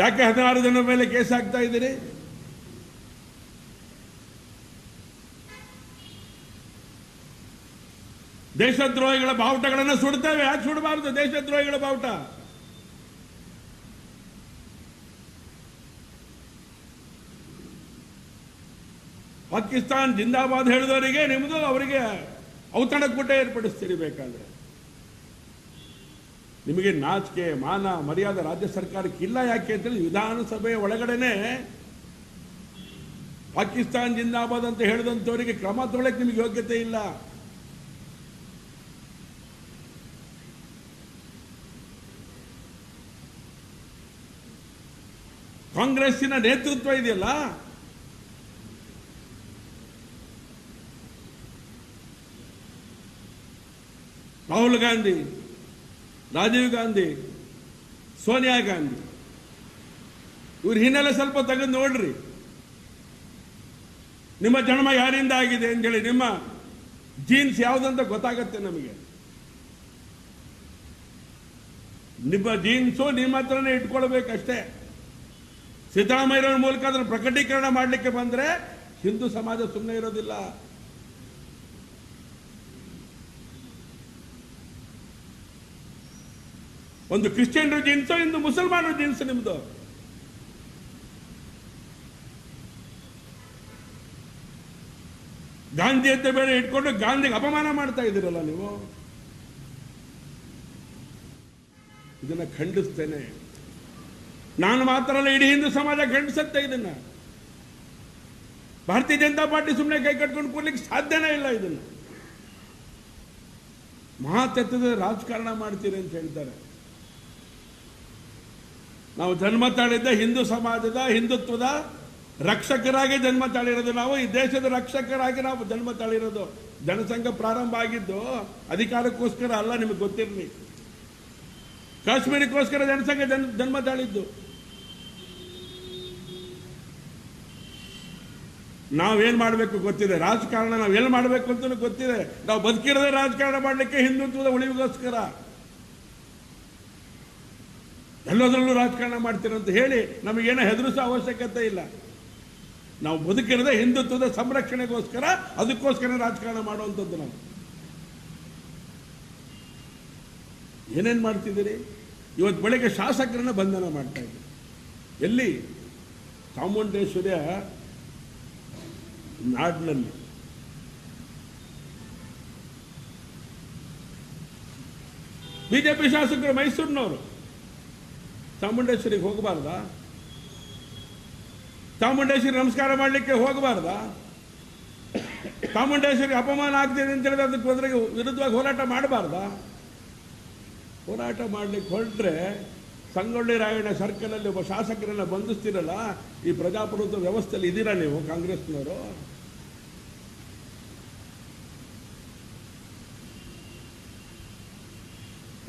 ಯಾಕೆ 16 ಜನರ ಮೇಲೆ ಕೇಸ್ ಹಾಕ್ತಾ ಇದ್ದೀರಿ? ದೇಶದ್ರೋಹಿಗಳ ಬಾವುಟಗಳನ್ನು ಸುಡ್ತೇವೆ. ಯಾಕೆ ಸುಡಬಾರದು ದೇಶದ್ರೋಹಿಗಳ ಬಾವುಟ? ಪಾಕಿಸ್ತಾನ್ ಜಿಂದಾಬಾದ್ ಹೇಳಿದವರಿಗೆ ನಿಮ್ಮದು ಅವರಿಗೆ ಔತಣಕೂಟ ಏರ್ಪಡಿಸ್ತೀರಿ. ಬೇಕಾದ್ರೆ ನಿಮಗೆ ನಾಚಿಕೆ ಮಾನ ಮರ್ಯಾದೆ ರಾಜ್ಯ ಸರ್ಕಾರಕ್ಕೆ ಇಲ್ಲ. ಯಾಕೆ ಅಂತೇಳಿ ವಿಧಾನಸಭೆಯ ಒಳಗಡೆನೆ ಪಾಕಿಸ್ತಾನ್ ಜಿಂದಾಬಾದ್ ಅಂತ ಹೇಳಿದಂಥವರಿಗೆ ಕ್ರಮ ತಗೊಳ್ಳಕ್ಕೆ ನಿಮಗೆ ಯೋಗ್ಯತೆ ಇಲ್ಲ. ಕಾಂಗ್ರೆಸ್ಸಿನ ನೇತೃತ್ವ ಇದೆಯಲ್ಲ, ರಾಹುಲ್ ಗಾಂಧಿ, ರಾಜೀವ್ ಗಾಂಧಿ, ಸೋನಿಯಾ ಗಾಂಧಿ, ಇವ್ರ ಹಿನ್ನೆಲೆ ಸ್ವಲ್ಪ ತೆಗೆದು ನೋಡ್ರಿ. ನಿಮ್ಮ ಜನ್ಮ ಯಾರಿಂದ ಆಗಿದೆ ಅಂತೇಳಿ ನಿಮ್ಮ ಜೀನ್ಸ್ ಯಾವುದಂತ ಗೊತ್ತಾಗತ್ತೆ ನಮಗೆ. ನಿಮ್ಮ ಜೀನ್ಸು ನಿಮ್ಮ ಹತ್ರನೇ ಇಟ್ಕೊಳ್ಬೇಕಷ್ಟೇ. ಸಿದ್ದರಾಮಯ್ಯರ ಮೂಲಕ ಅದನ್ನು ಪ್ರಕಟೀಕರಣ ಮಾಡಲಿಕ್ಕೆ ಬಂದ್ರೆ ಹಿಂದೂ ಸಮಾಜ ಸುಮ್ಮನೆ ಇರೋದಿಲ್ಲ. ಒಂದು ಕ್ರಿಶ್ಚಿಯನ್ರು ಜೀನ್ಸು, ಇಂದು ಮುಸಲ್ಮಾನರು ಜೀನ್ಸ್ ನಿಮ್ದು. ಗಾಂಧಿ ಅಂತ ಬೇರೆ ಇಟ್ಕೊಂಡು ಗಾಂಧಿಗೆ ಅಪಮಾನ ಮಾಡ್ತಾ ಇದ್ದೀರಲ್ಲ ನೀವು. ಇದನ್ನ ಖಂಡಿಸ್ತೇನೆ. ನಾನು ಮಾತ್ರ ಅಲ್ಲ, ಇಡೀ ಹಿಂದೂ ಸಮಾಜ ಖಂಡಿಸುತ್ತೆ ಇದನ್ನ. ಭಾರತೀಯ ಜನತಾ ಪಾರ್ಟಿ ಸುಮ್ಮನೆ ಕೈ ಕಟ್ಕೊಂಡು ಕೂರ್ಲಿಕ್ಕೆ ಸಾಧ್ಯನೇ ಇಲ್ಲ. ಇದನ್ನು ಮಹಾತತ್ವದ ರಾಜಕಾರಣ ಮಾಡ್ತೀರಿ ಅಂತ ಹೇಳ್ತಾರೆ. ನಾವು ಜನ್ಮ ತಾಳಿದ್ದ ಹಿಂದೂ ಸಮಾಜದ ಹಿಂದುತ್ವದ ರಕ್ಷಕರಾಗಿ ಜನ್ಮ ತಾಳಿರೋದು. ನಾವು ಈ ದೇಶದ ರಕ್ಷಕರಾಗಿ ನಾವು ಜನ್ಮ ತಾಳಿರೋದು. ಜನಸಂಘ ಪ್ರಾರಂಭ ಆಗಿದ್ದು ಅಧಿಕಾರಕ್ಕೋಸ್ಕರ ಅಲ್ಲ, ನಿಮಗೆ ಗೊತ್ತಿರಲಿ. ಕಾಶ್ಮೀರಕ್ಕೋಸ್ಕರ ಜನಸಂಘ ಜನ್ಮ ತಾಳಿದ್ದು. ನಾವೇನ್ ಮಾಡಬೇಕು ಗೊತ್ತಿದೆ, ರಾಜಕಾರಣ ನಾವೇನು ಮಾಡಬೇಕು ಅಂತ ಗೊತ್ತಿದೆ. ನಾವು ಬದುಕಿರೋದೇ ರಾಜಕಾರಣ ಮಾಡಲಿಕ್ಕೆ, ಹಿಂದುತ್ವದ ಉಳಿವಿಗೋಸ್ಕರ. ಎಲ್ಲದರಲ್ಲೂ ರಾಜಕಾರಣ ಮಾಡ್ತೀರಂತ ಹೇಳಿ ನಮಗೇನೋ ಹೆದರಿಸೋ ಅವಶ್ಯಕತೆ ಇಲ್ಲ. ನಾವು ಬದುಕಿರೋದೇ ಹಿಂದುತ್ವದ ಸಂರಕ್ಷಣೆಗೋಸ್ಕರ, ಅದಕ್ಕೋಸ್ಕರ ರಾಜಕಾರಣ ಮಾಡುವಂಥದ್ದು. ನಾವು ಏನೇನು ಮಾಡ್ತಿದ್ದೀರಿ? ಇವತ್ತು ಬೆಳಗ್ಗೆ ಶಾಸಕರನ್ನ ಬಂಧನ ಮಾಡ್ತಾ ಇದ್ದೀರಿ. ಎಲ್ಲಿ? ಚಾಮುಂಡೇಶ್ವರಿಯ ನಾಡಿನಲ್ಲಿ. ಬಿಜೆಪಿ ಶಾಸಕರು ಮೈಸೂರಿನವರು ಚಾಮುಂಡೇಶ್ವರಿಗೆ ಹೋಗಬಾರ್ದಾ? ಚಾಮುಂಡೇಶ್ವರಿ ನಮಸ್ಕಾರ ಮಾಡಲಿಕ್ಕೆ ಹೋಗಬಾರ್ದಾ? ಚಾಮುಂಡೇಶ್ವರಿ ಅಪಮಾನ ಆಗ್ತಿದೆ ಅಂತ ಹೇಳಿದ್ರೆ ಅದಕ್ಕೆ ವಿರುದ್ಧವಾಗಿ ಹೋರಾಟ ಮಾಡಬಾರ್ದಾ? ಹೋರಾಟ ಮಾಡಲಿಕ್ಕೆ ಹೊರಟ್ರೆ ಸಂಗೊಳ್ಳಿ ರಾಯಣ್ಣ ಸರ್ಕಲಲ್ಲಿ ಒಬ್ಬ ಶಾಸಕರನ್ನ ಬಂಧಿಸ್ತಿರಲ್ಲ. ಈ ಪ್ರಜಾಪ್ರಭುತ್ವ ವ್ಯವಸ್ಥೆಯಲ್ಲಿ ಇದ್ದೀರಾ ನೀವು ಕಾಂಗ್ರೆಸ್ನವರು?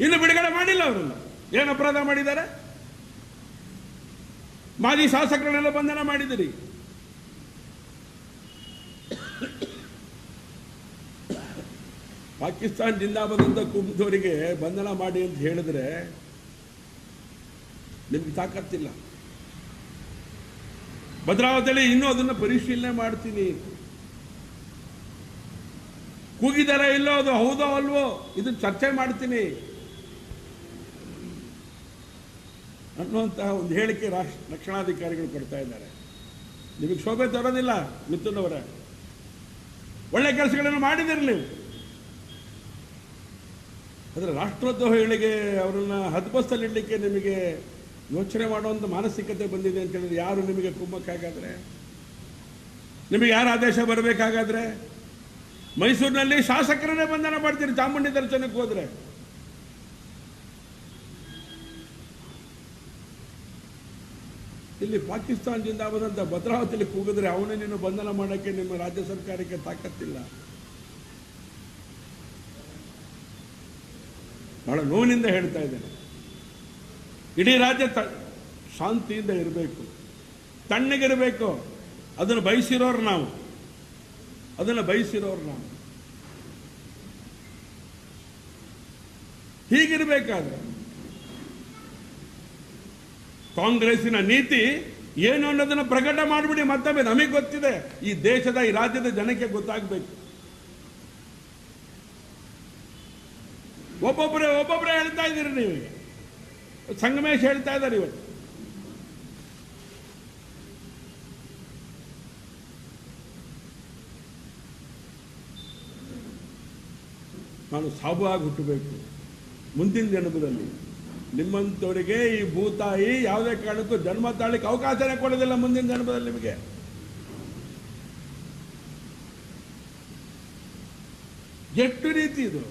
ಇನ್ನು ಬಿಡುಗಡೆ ಮಾಡಿಲ್ಲ ಅವರನ್ನ. ಏನು ಅಪರಾಧ ಮಾಡಿದ್ದಾರೆ? ಮಾಜಿ ಶಾಸಕರನ್ನೆಲ್ಲ ಬಂಧನ ಮಾಡಿದಿರಿ. ಪಾಕಿಸ್ತಾನ್ ಜಿಂದಾಬಾದ್ ಅಂತ ಕುಂಬಿದವರಿಗೆ ಬಂಧನ ಮಾಡಿ ಅಂತ ಹೇಳಿದ್ರೆ ನಿಮ್ಗೆ ತಾಕತ್ತಿಲ್ಲ. ಭದ್ರಾವತಿಯಲ್ಲಿ ಇನ್ನೂ ಅದನ್ನು ಪರಿಶೀಲನೆ ಮಾಡ್ತೀನಿ. ಕೂಗಿದಾರ ಇಲ್ಲೋ, ಅದು ಹೌದೋ ಅಲ್ವೋ ಇದನ್ನು ಚರ್ಚೆ ಮಾಡ್ತೀನಿ ಅನ್ನುವಂತಹ ಒಂದು ಹೇಳಿಕೆ ರಕ್ಷಣಾಧಿಕಾರಿಗಳು ಕೊಡ್ತಾ ಇದ್ದಾರೆ. ನಿಮಗೆ ಶೋಭೆ ತರೋದಿಲ್ಲ ಮಿಥುನ್ ಅವರೇ. ಒಳ್ಳೆ ಕೆಲಸಗಳನ್ನು ಮಾಡಿದಿರಿ ನೀವು. ಆದರೆ ರಾಷ್ಟ್ರೋದ್ರೋಹಿಗಳಿಗೆ ಅವರನ್ನು ಹದ್ಬಸ್ತಲ್ಲಿ ಇಡಲಿಕ್ಕೆ ನಿಮಗೆ ಯೋಚನೆ ಮಾಡುವಂಥ ಮಾನಸಿಕತೆ ಬಂದಿದೆ ಅಂತ ಹೇಳಿದ್ರೆ ಯಾರು ನಿಮಗೆ ಕುಮ್ಮಕ್ಕಾಗಾದ್ರೆ? ನಿಮಗೆ ಯಾರು ಆದೇಶ ಬರಬೇಕಾಗಾದ್ರೆ? ಮೈಸೂರಿನಲ್ಲಿ ಶಾಸಕರನ್ನೇ ಬಂಧನ ಮಾಡ್ತೀರಿ ಚಾಮುಂಡಿ ದರ್ಶನಕ್ಕೆ ಹೋದ್ರೆ. ಇಲ್ಲಿ ಪಾಕಿಸ್ತಾನ್ ಜಿಂದಾಬಾದ್ ಅಂತ ಭದ್ರಾವತಿಯಲ್ಲಿ ಕೂಗಿದ್ರೆ ಅವನೇ ನೀನು ಬಂಧನ ಮಾಡೋಕ್ಕೆ ನಿಮ್ಮ ರಾಜ್ಯ ಸರ್ಕಾರಕ್ಕೆ ತಾಕತ್ತಿಲ್ಲ. ಬಹಳ ನೋವಿನಿಂದ ಹೇಳ್ತಾ ಇದ್ದೇನೆ. ಇಡೀ ರಾಜ್ಯ ಶಾಂತಿಯಿಂದ ಇರಬೇಕು, ತಣ್ಣಗಿರಬೇಕು. ಅದನ್ನು ಬಯಸಿರೋರು ನಾವು. ಹೀಗಿರಬೇಕಾದ್ರೆ ಕಾಂಗ್ರೆಸ್ಸಿನ ನೀತಿ ಏನು ಅನ್ನೋದನ್ನು ಪ್ರಕಟ ಮಾಡಿಬಿಡಿ. ಮತ್ತೊಮ್ಮೆ ನಮಗೆ ಗೊತ್ತಿದೆ, ಈ ದೇಶದ ಈ ರಾಜ್ಯದ ಜನಕ್ಕೆ ಗೊತ್ತಾಗಬೇಕು. ಒಬ್ಬೊಬ್ಬರೇ ಹೇಳ್ತಾ ಇದ್ದೀರಿ ನೀವು. ಸಂಗಮೇಶ್ ಹೇಳ್ತಾ ಇದ್ದಾರೆ ಇವತ್ತು. ನಾನು ಸಾಬುವಾಗಿ ಹುಟ್ಟಬೇಕು ಮುಂದಿನ ಜನ್ಮದಲ್ಲಿ. ನಿಮ್ಮಂಥವರಿಗೆ ಈ ಭೂತಾಯಿ ಯಾವುದೇ ಕಾರಣಕ್ಕೂ ಜನ್ಮ ತಾಳಿಕ್ಕೆ ಅವಕಾಶನೇ ಕೊಡೋದಿಲ್ಲ ಮುಂದಿನ ಜನ್ಮದಲ್ಲಿ ನಿಮಗೆ. ಎಷ್ಟು ರೀತಿ ಇದು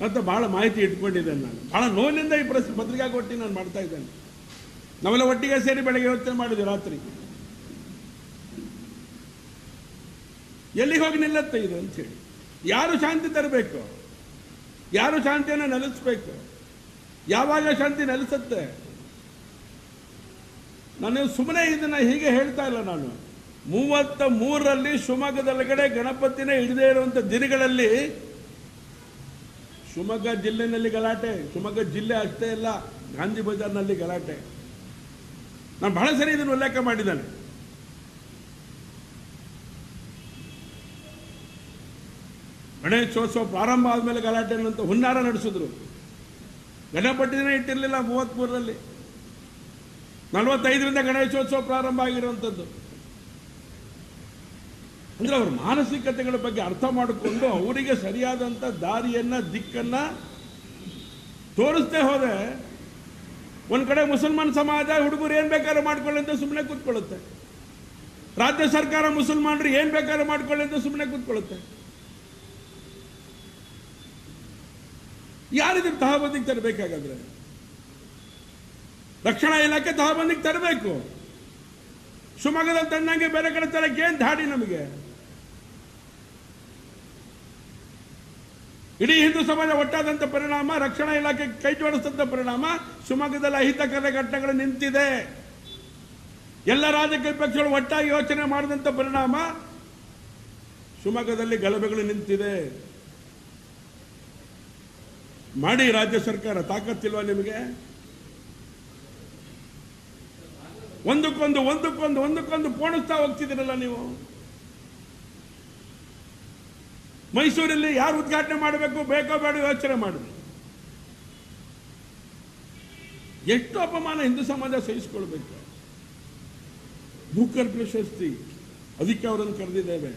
ಅಂತ ಬಹಳ ಮಾಹಿತಿ ಇಟ್ಕೊಂಡಿದ್ದೇನೆ ನಾನು. ಬಹಳ ನೋವಿನಿಂದ ಈ ಪತ್ರಿಕಾಗೋಷ್ಠಿ ನಾನು ಮಾಡ್ತಾ ಇದ್ದೇನೆ. ನಾವೆಲ್ಲ ಒಟ್ಟಿಗೆ ಸೇರಿ ಬೆಳಗ್ಗೆ ಯೋಚನೆ ಮಾಡಿದ್ವಿ ರಾತ್ರಿ, ಎಲ್ಲಿಗೆ ಹೋಗಿ ನಿಲ್ಲತ್ತೆ ಇದು ಅಂತೇಳಿ. ಯಾರು ಶಾಂತಿ ತರಬೇಕು, ಯಾರು ಶಾಂತಿಯನ್ನು ನೆಲೆಸಬೇಕು, ಯಾವಾಗ ಶಾಂತಿ ನೆಲೆಸುತ್ತೆ? ನಾನು ಸುಮ್ಮನೆ ಇದನ್ನ ಹೀಗೆ ಹೇಳ್ತಾ ಇಲ್ಲ. ನಾನು 33ರಲ್ಲಿ ಶಿವಮೊಗ್ಗದೊಳಗಡೆ ಗಣಪತಿನೇ ಹಿಡದೇ ಇರುವಂತ ದಿನಗಳಲ್ಲಿ ಶಿವಮೊಗ್ಗ ಜಿಲ್ಲೆನಲ್ಲಿ ಗಲಾಟೆ, ಶಿವಮೊಗ್ಗ ಜಿಲ್ಲೆ ಅಷ್ಟೇ ಇಲ್ಲ, ಗಾಂಧಿ ಬಜಾರ್ನಲ್ಲಿ ಗಲಾಟೆ. ನಾನು ಬಹಳ ಸರಿ ಇದನ್ನು ಉಲ್ಲೇಖ ಮಾಡಿದ್ದೇನೆ. ಗಣೇಶೋತ್ಸವ ಪ್ರಾರಂಭ ಆದಮೇಲೆ ಗಲಾಟೆ ಅಂತ ಹುನ್ನಾರ ನಡೆಸಿದ್ರು. ಗಣಪತಿನೇ ಇಟ್ಟಿರಲಿಲ್ಲ 33ರಲ್ಲಿ. 45ರಿಂದ ಗಣೇಶೋತ್ಸವ ಪ್ರಾರಂಭ ಆಗಿರುವಂಥದ್ದು. ಅಂದ್ರೆ ಅವ್ರ ಮಾನಸಿಕತೆಗಳ ಬಗ್ಗೆ ಅರ್ಥ ಮಾಡಿಕೊಂಡು ಅವರಿಗೆ ಸರಿಯಾದಂಥ ದಾರಿಯನ್ನ ದಿಕ್ಕನ್ನ ತೋರಿಸ್ದೇ ಹೋದೆ ಒಂದ್ ಕಡೆ ಮುಸಲ್ಮಾನ್ ಸಮಾಜ ಹುಡುಗರು ಏನ್ ಬೇಕಾದ್ರೂ ಮಾಡ್ಕೊಳ್ಳಿ ಅಂತ ಸುಮ್ಮನೆ ಕೂತ್ಕೊಳ್ಳುತ್ತೆ. ರಾಜ್ಯ ಸರ್ಕಾರ ಮುಸಲ್ಮಾನರು ಏನ್ ಬೇಕಾದ್ರೂ ಮಾಡ್ಕೊಳ್ಳಿ ಅಂತ ಸುಮ್ಮನೆ ಕೂತ್ಕೊಳ್ಳುತ್ತೆ. ಯಾರಿದ್ರು ತಹಬಂದಿಗೆ ತರಬೇಕಾಗಾದ್ರೆ? ರಕ್ಷಣಾ ಇಲಾಖೆ ತಹಬಂದಿಗೆ ತರಬೇಕು. ಶಿವಮೊಗ್ಗದಲ್ಲಿ ತಣ್ಣಂಗೆ ಬೇರೆ ಕಡೆ ತರಕ್ಕೆ ಏನ್ ಧಾಡಿ ನಮಗೆ? ಇಡೀ ಹಿಂದೂ ಸಮಾಜ ಒಟ್ಟಾದಂತ ಪರಿಣಾಮ, ರಕ್ಷಣಾ ಇಲಾಖೆ ಕೈ ಜೋಡಿಸಿದಂತ ಪರಿಣಾಮ ಶಿವಮೊಗ್ಗದಲ್ಲಿ ಅಹಿತಕರ ಘಟನೆಗಳು ನಿಂತಿದೆ. ಎಲ್ಲ ರಾಜಕೀಯ ಪಕ್ಷಗಳು ಒಟ್ಟಾಗಿ ಯೋಚನೆ ಮಾಡಿದಂತ ಪರಿಣಾಮ ಶಿವಮೊಗ್ಗದಲ್ಲಿ ಗಲಭೆಗಳು ನಿಂತಿದೆ. ಮಾಡಿ ರಾಜ್ಯ ಸರ್ಕಾರ, ತಾಕತ್ತಿಲ್ವಾ ನಿಮಗೆ? ಒಂದಕ್ಕೊಂದು ಪೋಣಿಸ್ತಾ ಹೋಗ್ತಿದ್ದೀರಲ್ಲ ನೀವು. ಮೈಸೂರಲ್ಲಿ ಯಾರು ಉದ್ಘಾಟನೆ ಮಾಡಬೇಕು, ಬೇಕೋ ಬೇಡ ಯೋಚನೆ ಮಾಡಿದ್ರು. ಎಷ್ಟು ಅಪಮಾನ ಹಿಂದೂ ಸಮಾಜ ಸಹಿಸಿಕೊಳ್ಬೇಕು? ಬೂಕರ್ ಪ್ರಶಸ್ತಿ, ಅದಕ್ಕೆ ಅವರನ್ನು ಕರೆದಿದ್ದೇವೆ.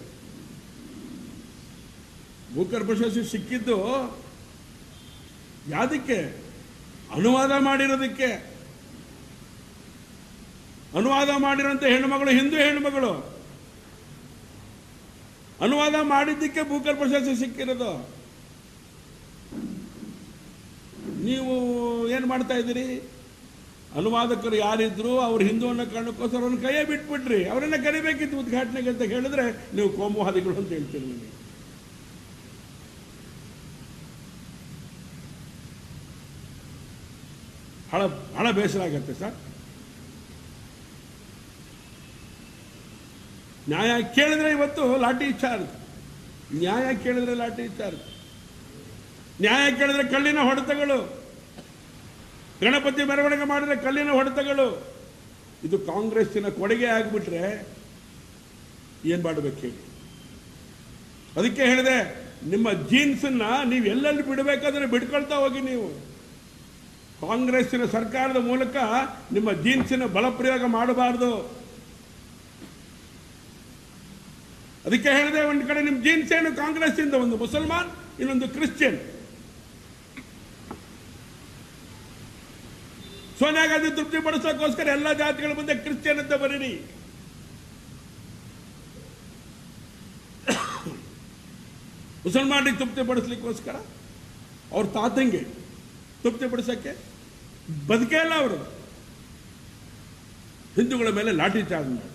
ಬೂಕರ್ ಪ್ರಶಸ್ತಿ ಸಿಕ್ಕಿದ್ದು ಯಾದಕ್ಕೆ? ಅನುವಾದ ಮಾಡಿರೋದಕ್ಕೆ. ಅನುವಾದ ಮಾಡಿರೋಂಥ ಹೆಣ್ಣುಮಗಳು ಹಿಂದೂ ಹೆಣ್ಣುಮಗಳು. ಅನುವಾದ ಮಾಡಿದ್ದಕ್ಕೆ ಬೂಕರ್ ಪ್ರಶಸ್ತಿ ಸಿಕ್ಕಿರೋದು. ನೀವು ಏನು ಮಾಡ್ತಾ ಇದ್ದೀರಿ? ಅನುವಾದಕರು ಯಾರಿದ್ರು ಅವ್ರು ಹಿಂದೂ ಅನ್ನೋ ಕಾರಣಕ್ಕೋಸ್ಕರ ಅವ್ರನ್ನ ಕೈಯೇ ಬಿಟ್ಬಿಟ್ರಿ. ಅವರನ್ನ ಕರಿಬೇಕಿತ್ತು ಉದ್ಘಾಟನೆಗೆ ಅಂತ ಹೇಳಿದ್ರೆ ನೀವು ಕೋಮುವಾದಿಗಳು ಅಂತ ಹೇಳ್ತೀರಿ. ನನಗೆ ಬಹಳ ಬೇಸರ ಆಗತ್ತೆ ಸರ್. ನ್ಯಾಯ ಕೇಳಿದ್ರೆ ಇವತ್ತು ಲಾಠಿ ಚಾರ್ಜ್, ನ್ಯಾಯ ಕೇಳಿದ್ರೆ ಲಾಠಿ ಚಾರ್ಜ್, ನ್ಯಾಯ ಕೇಳಿದ್ರೆ ಕಲ್ಲಿನ ಹೊಡೆತಗಳು, ಗಣಪತಿ ಮೆರವಣಿಗೆ ಮಾಡಿದ್ರೆ ಕಲ್ಲಿನ ಹೊಡೆತಗಳು. ಇದು ಕಾಂಗ್ರೆಸ್ಸಿನ ಕೊಡುಗೆ ಆಗಿಬಿಟ್ರೆ ಏನ್ ಮಾಡಬೇಕು ಹೇಳಿ? ಅದಕ್ಕೆ ಹೇಳಿದೆ, ನಿಮ್ಮ ಜೀನ್ಸನ್ನ ನೀವು ಎಲ್ಲೆಲ್ಲಿ ಬಿಡಬೇಕಾದ್ರೆ ಬಿಡ್ಕೊಳ್ತಾ ಹೋಗಿ. ನೀವು ಕಾಂಗ್ರೆಸ್ಸಿನ ಸರ್ಕಾರದ ಮೂಲಕ ನಿಮ್ಮ ಜೀನ್ಸಿನ ಬಲಪ್ರಯೋಗ ಮಾಡಬಾರದು. ಅದಕ್ಕೆ ಹೇಳಿದೆ, ಒಂದು ಕಡೆ ನಿಮ್ಮ ಜೀನ್ಸ್ ಏನು ಕಾಂಗ್ರೆಸ್ ಇಂದ, ಒಂದು ಮುಸಲ್ಮಾನ್, ಇನ್ನೊಂದು ಕ್ರಿಶ್ಚಿಯನ್. ಸೋನಿಯಾ ಗಾಂಧಿ ತೃಪ್ತಿಪಡಿಸೋಕ್ಕೋಸ್ಕರ ಎಲ್ಲ ಜಾತಿಗಳ ಮುಂದೆ ಕ್ರಿಶ್ಚಿಯನ್ ಅಂತ ಬರೀರಿ. ಮುಸಲ್ಮಾನಿಗೆ ತೃಪ್ತಿಪಡಿಸ್ಲಿಕ್ಕೋಸ್ಕರ ಅವ್ರ ತಾತಂಗೆ ತೃಪ್ತಿಪಡಿಸಕ್ಕೆ ಬದುಕೇ ಇಲ್ಲ ಅವರು. ಹಿಂದೂಗಳ ಮೇಲೆ ಲಾಠಿ ಚಾರ್ಜ್ ಮಾಡಿ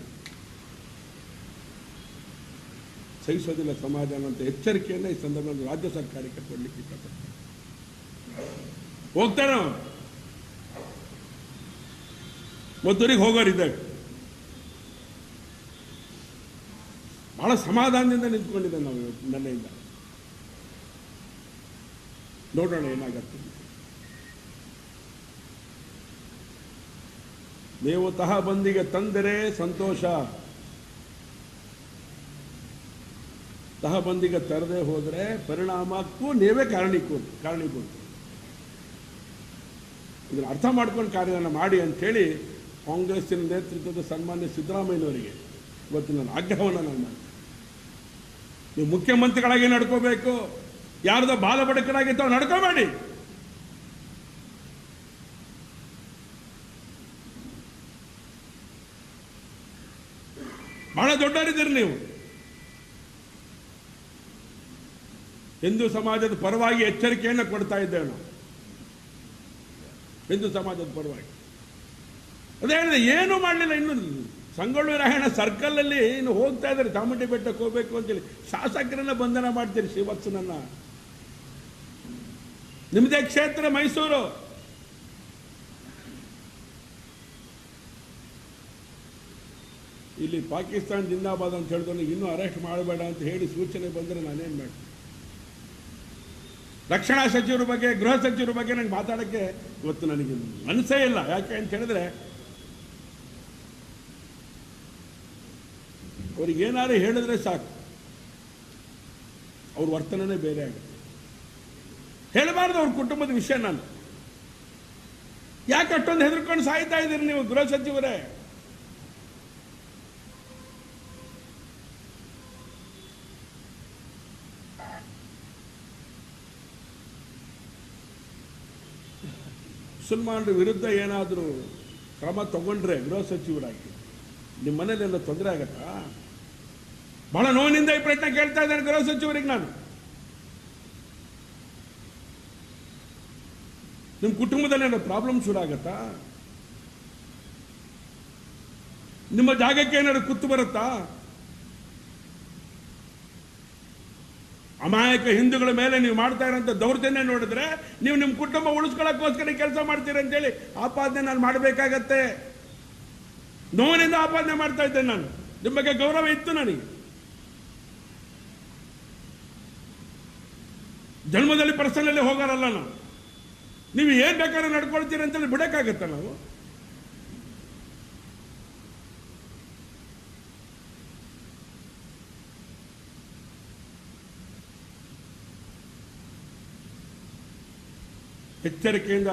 ಸಹಿಸೋದಿಲ್ಲ ಸಮಾಜ ಅನ್ನೋಂಥ ಎಚ್ಚರಿಕೆಯನ್ನು ಈ ಸಂದರ್ಭದಲ್ಲಿ ರಾಜ್ಯ ಸರ್ಕಾರಕ್ಕೆ ಕೊಡ್ಲಿಕ್ಕೆ ಇಷ್ಟಪಡ್ತಾರೆ. ಹೋಗ್ತಾರ ಮದ್ದೂರಿಗೆ ಹೋಗೋರಿದ್ದಾಗ ಬಹಳ ಸಮಾಧಾನದಿಂದ ನಿಂತ್ಕೊಂಡಿದ್ದೆ ನಾವು ನೆನ್ನೆಯಿಂದ. ನೋಡೋಣ ಏನಾಗತ್ತೆ. ನೀವು ತಹಬಂದಿಗೆ ತಂದರೆ ಸಂತೋಷ, ತಹಬಂದಿಗೆ ತರದೆ ಹೋದರೆ ಪರಿಣಾಮಕ್ಕೂ ನೀವೇ ಕಾರಣೀಭೂತ. ಇದನ್ನು ಅರ್ಥ ಮಾಡ್ಕೊಂಡು ಕಾರ್ಯವನ್ನು ಮಾಡಿ ಅಂಥೇಳಿ ಕಾಂಗ್ರೆಸ್ಸಿನ ನೇತೃತ್ವದ ಸನ್ಮಾನ್ಯ ಸಿದ್ದರಾಮಯ್ಯನವರಿಗೆ ಇವತ್ತು ನನ್ನ ಆಗ್ರಹವನ್ನು ನಾನು ಮಾಡ್ತೀನಿ. ನೀವು ಮುಖ್ಯಮಂತ್ರಿಗಳಾಗಿ ನಡ್ಕೋಬೇಕು, ಯಾರ್ದೋ ಬಾಲಬಡಕರಾಗಿ ತಾವು ನಡ್ಕೋಬೇಡಿ. ಬಹಳ ದೊಡ್ಡವರಿದ್ದೀರಿ ನೀವು. ಹಿಂದೂ ಸಮಾಜದ ಪರವಾಗಿ ಎಚ್ಚರಿಕೆಯನ್ನು ಕೊಡ್ತಾ ಇದ್ದೇವೆ ನಾವು, ಹಿಂದೂ ಸಮಾಜದ ಪರವಾಗಿ. ಅದೇ ಹೇಳಿದೆ, ಏನೂ ಮಾಡಲಿಲ್ಲ. ಇನ್ನು ಸಂಗೊಳ್ಳಿ ರಾಯಣ್ಣ ಸರ್ಕಲಲ್ಲಿ ಇನ್ನು ಹೋಗ್ತಾ ಇದ್ದಾರೆ, ಚಾಮುಂಡಿ ಬೆಟ್ಟಕ್ಕೆ ಹೋಗ್ಬೇಕು ಅಂತೇಳಿ ಶಾಸಕರನ್ನ ಬಂಧನ ಮಾಡ್ತೀರಿ. ಶ್ರೀವತ್ಸನನ್ನ, ನಿಮ್ಮದೇ ಕ್ಷೇತ್ರ ಮೈಸೂರು. ಇಲ್ಲಿ ಪಾಕಿಸ್ತಾನ ಜಿಂದಾಬಾದ್ ಅಂತ ಹೇಳಿದ್ರೆ ಇನ್ನೂ ಅರೆಸ್ಟ್ ಮಾಡಬೇಡ ಅಂತ ಹೇಳಿ ಸೂಚನೆ ಬಂದರೆ ನಾನೇನು ಮಾಡ್ತೀನಿ? ರಕ್ಷಣಾ ಸಚಿವರ ಬಗ್ಗೆ, ಗೃಹ ಸಚಿವರ ಬಗ್ಗೆ ನನಗೆ ಮಾತಾಡೋಕ್ಕೆ ಇವತ್ತು ನನಗೆ ಮನಸ್ಸೇ ಇಲ್ಲ. ಯಾಕೆ ಅಂತ ಹೇಳಿದ್ರೆ ಅವ್ರಿಗೇನಾದ್ರು ಹೇಳಿದ್ರೆ ಸಾಕು, ಅವ್ರ ವರ್ತನೆ ಬೇರೆ ಆಗುತ್ತೆ. ಹೇಳಬಾರ್ದು ಅವ್ರ ಕುಟುಂಬದ ವಿಷಯ. ನಾನು ಯಾಕೆ ಅಷ್ಟೊಂದು ಹೆದರ್ಕೊಂಡು ಸಾಯ್ತಾ ಇದ್ದೀರಿ ನೀವು ಗೃಹ ಸಚಿವರೇ? ಮುಸಲ್ಮಾನರ ವಿರುದ್ಧ ಏನಾದರೂ ಕ್ರಮ ತಗೊಂಡ್ರೆ ಗೃಹ ಸಚಿವರಾಗಿ ನಿಮ್ಮ ಮನೇಲಿ ಎಲ್ಲ ತೊಂದರೆ ಆಗತ್ತಾ? ಬಹಳ ನೋವಿನಿಂದ ಈ ಪ್ರಶ್ನೆ ಕೇಳ್ತಾ ಇದ್ದೇನೆ ಗೃಹ ಸಚಿವರಿಗೆ ನಾನು. ನಿಮ್ಮ ಕುಟುಂಬದಲ್ಲಿ ಏನೋ ಪ್ರಾಬ್ಲಮ್ ಶುರು ಆಗತ್ತಾ? ನಿಮ್ಮ ಜಾಗಕ್ಕೆ ಏನಾದ್ರು ಕುತ್ತು ಬರುತ್ತಾ? ಅಮಾಯಕ ಹಿಂದೂಗಳ ಮೇಲೆ ನೀವು ಮಾಡ್ತಾ ಇರೋಂಥ ದೌರ್ಜನ್ಯ ನೋಡಿದ್ರೆ ನೀವು ನಿಮ್ಮ ಕುಟುಂಬ ಉಳಿಸ್ಕೊಳ್ಳೋಕ್ಕೋಸ್ಕರ ಕೆಲಸ ಮಾಡ್ತೀರಿ ಅಂತೇಳಿ ಆಪಾದನೆ ನಾನು ಮಾಡಬೇಕಾಗತ್ತೆ. ನೋವಿನಿಂದ ಆಪಾದನೆ ಮಾಡ್ತಾ ಇದ್ದೇನೆ ನಾನು. ನಿಮ್ಮ ಬಗ್ಗೆ ಗೌರವ ಇತ್ತು ನನಗೆ. ಜನ್ಮದಲ್ಲಿ ಪರ್ಸನಲ್ಲಿ ಹೋಗಾರಲ್ಲ ನಾವು. ನೀವು ಏನ್ ಬೇಕಾದ್ರೂ ನಡ್ಕೊಳ್ತೀರಿ ಅಂತೇಳಿ ಬಿಡಕ್ಕಾಗತ್ತ ನಾವು? ಎಚ್ಚರಿಕೆಯಿಂದ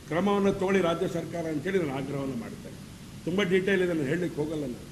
ಕ್ರಮವನ್ನು ತಗೊಳ್ಳಿ ರಾಜ್ಯ ಸರ್ಕಾರ ಅಂತೇಳಿ ನಾನು ಆಗ್ರಹವನ್ನು ಮಾಡ್ತೇನೆ. ತುಂಬ ಡೀಟೇಲ್ ಇದನ್ನು ಹೇಳಲಿಕ್ಕೆ ಹೋಗಲ್ಲ ನಾನು.